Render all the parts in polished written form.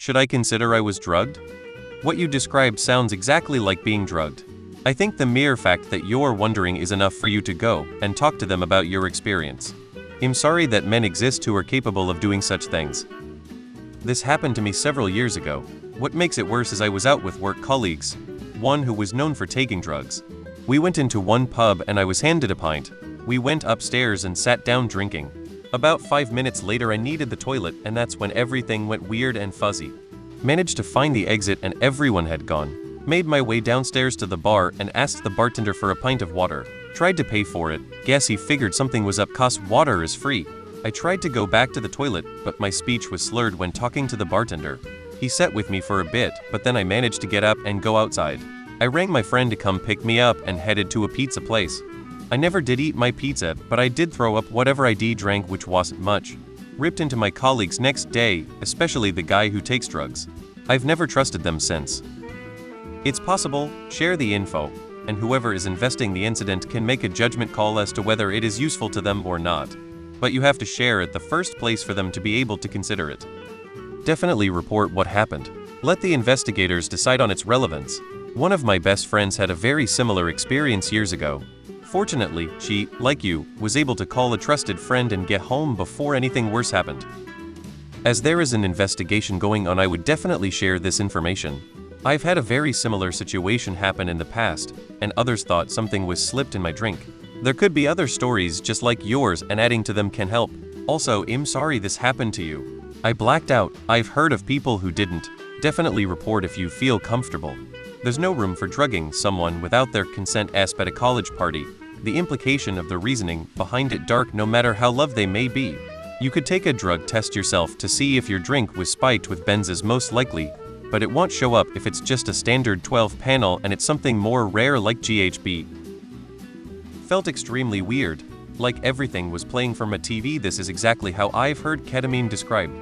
Should I consider I was drugged? What you described sounds exactly like being drugged. I think the mere fact that you're wondering is enough for you to go and talk to them about your experience. I'm sorry that men exist who are capable of doing such things. This happened to me several years ago. What makes it worse is I was out with work colleagues, one who was known for taking drugs. We went into one pub and I was handed a pint. We went upstairs and sat down drinking. About 5 minutes later I needed the toilet, and that's when everything went weird and fuzzy. Managed to find the exit and everyone had gone. Made my way downstairs to the bar and asked the bartender for a pint of water. Tried to pay for it. Guess he figured something was up 'cause water is free. I tried to go back to the toilet, but my speech was slurred when talking to the bartender. He sat with me for a bit, but then I managed to get up and go outside. I rang my friend to come pick me up and headed to a pizza place. I never did eat my pizza, but I did throw up whatever I drank, which wasn't much. Ripped into my colleagues next day, especially the guy who takes drugs. I've never trusted them since. It's possible, share the info, and whoever is investing the incident can make a judgment call as to whether it is useful to them or not. But you have to share it the first place for them to be able to consider it. Definitely report what happened. Let the investigators decide on its relevance. One of my best friends had a very similar experience years ago. Fortunately, she, like you, was able to call a trusted friend and get home before anything worse happened. As there is an investigation going on, I would definitely share this information. I've had a very similar situation happen in the past, and others thought something was slipped in my drink. There could be other stories just like yours, and adding to them can help. Also, I'm sorry this happened to you. I blacked out. I've heard of people who didn't. Definitely report if you feel comfortable. There's no room for drugging someone without their consent at a college party. The implication of the reasoning behind it dark, no matter how loved they may be. You could take a drug test yourself to see if your drink was spiked with benzes most likely, but it won't show up if it's just a standard 12 panel and it's something more rare like GHB. Felt extremely weird, like everything was playing from a TV. This is exactly how I've heard ketamine described.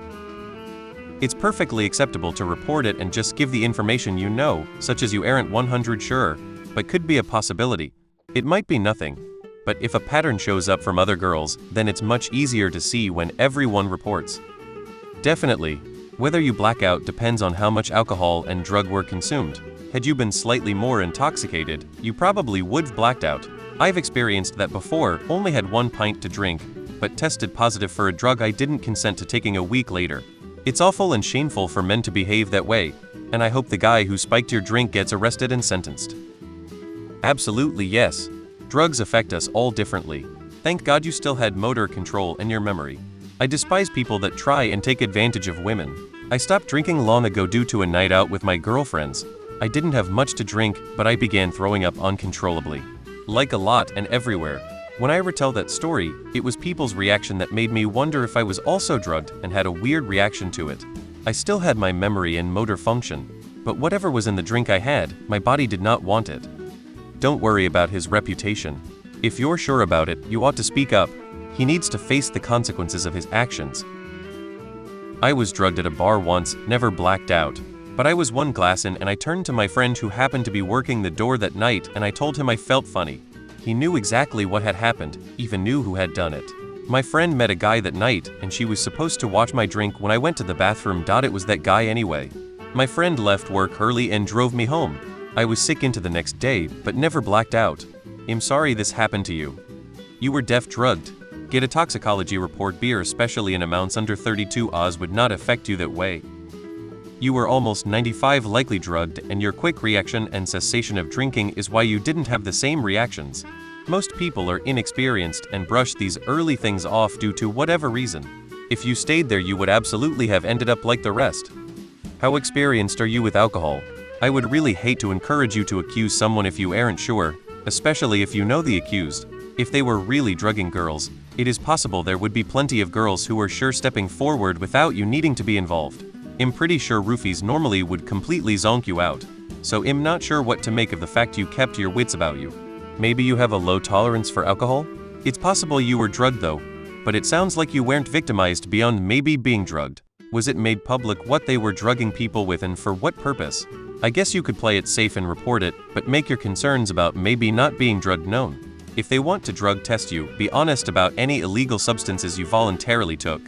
It's perfectly acceptable to report it and just give the information you know, such as you aren't 100 sure, but could be a possibility. It might be nothing, but if a pattern shows up from other girls, then it's much easier to see when everyone reports. Definitely, whether you black out depends on how much alcohol and drug were consumed. Had you been slightly more intoxicated, you probably would have blacked out. I've experienced that before, only had 1 pint to drink, but tested positive for a drug I didn't consent to taking a week later. It's awful and shameful for men to behave that way, and I hope the guy who spiked your drink gets arrested and sentenced. Absolutely yes. Drugs affect us all differently. Thank God you still had motor control and your memory. I despise people that try and take advantage of women. I stopped drinking long ago due to a night out with my girlfriends. I didn't have much to drink, but I began throwing up uncontrollably. Like a lot and everywhere. When I retell that story, it was people's reaction that made me wonder if I was also drugged and had a weird reaction to it. I still had my memory and motor function, but whatever was in the drink I had, my body did not want it. Don't worry about his reputation. If you're sure about it, you ought to speak up. He needs to face the consequences of his actions. I was drugged at a bar once, never blacked out. But I was 1 glass in and I turned to my friend who happened to be working the door that night and I told him I felt funny. He knew exactly what had happened, even knew who had done it. My friend met a guy that night and she was supposed to watch my drink when I went to the bathroom. It was that guy anyway. My friend left work early and drove me home. I was sick into the next day, but never blacked out. I'm sorry this happened to you. You were drugged. Get a toxicology report. Beer, especially in amounts under 32 Oz, would not affect you that way. You were almost 95 likely drugged, and your quick reaction and cessation of drinking is why you didn't have the same reactions. Most people are inexperienced and brush these early things off due to whatever reason. If you stayed there, you would absolutely have ended up like the rest. How experienced are you with alcohol? I would really hate to encourage you to accuse someone if you aren't sure, especially if you know the accused. If they were really drugging girls, it is possible there would be plenty of girls who are sure stepping forward without you needing to be involved. I'm pretty sure roofies normally would completely zonk you out, so I'm not sure what to make of the fact you kept your wits about you. Maybe you have a low tolerance for alcohol? It's possible you were drugged though, but it sounds like you weren't victimized beyond maybe being drugged. Was it made public what they were drugging people with and for what purpose? I guess you could play it safe and report it, but make your concerns about maybe not being drugged known. If they want to drug test you, be honest about any illegal substances you voluntarily took.